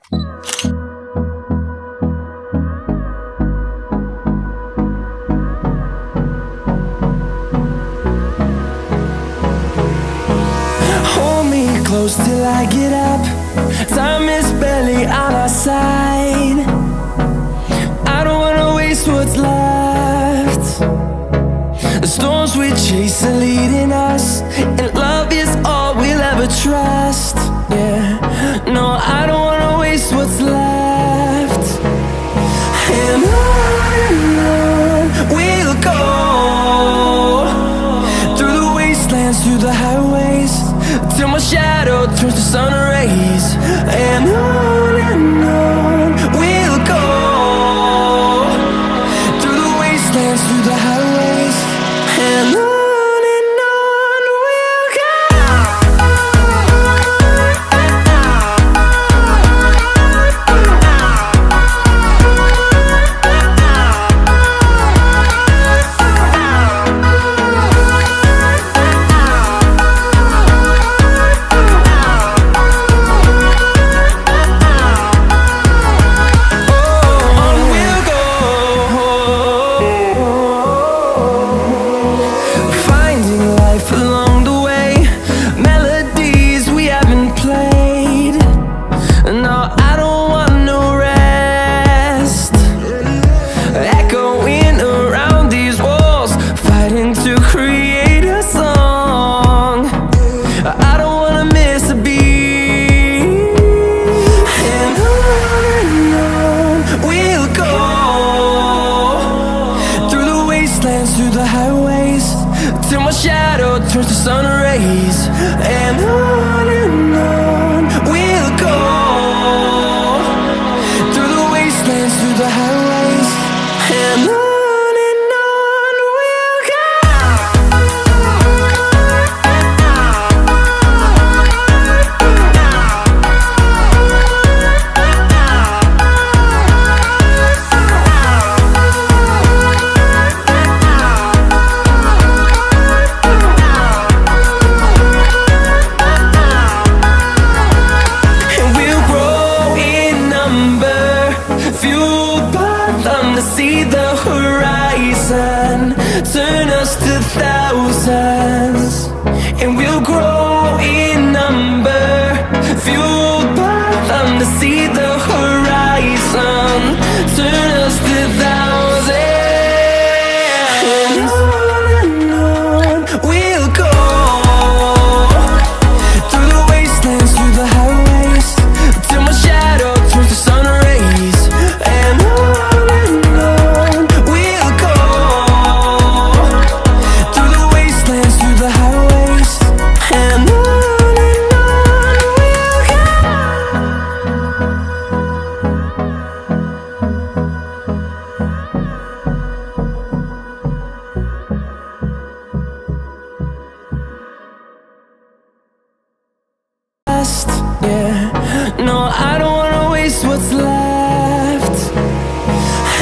Hold me close till I get up. Time is barely on our side. I don't wanna waste what's left. The storms we chase are leading us, and love is all we'll ever trust. Yeah, no, I don't wanna waste what's left. And on we'll go, through the wastelands, through the highways, till my shadow turns to sun rays. And on we'll go, through the wastelands, through the highways, and on we'll go. Through the highways, till my shadow turns to sun rays. And on we'll go, through the wastelands, through the highways, and on. See the horizon turn us to thousands, and we'll grow in number, fueled by them. To see the horizon turn us to thousands, and on we'll go, through the wastelands, through the highways, till my shadow turns to sun rays. And yeah, no, I don't wanna waste what's left.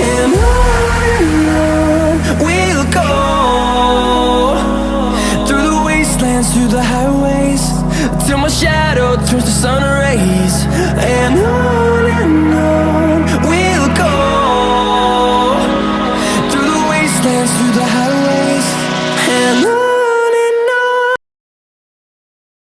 And on we'll go, through the wastelands, through the highways, till my shadow turns to sun rays. And on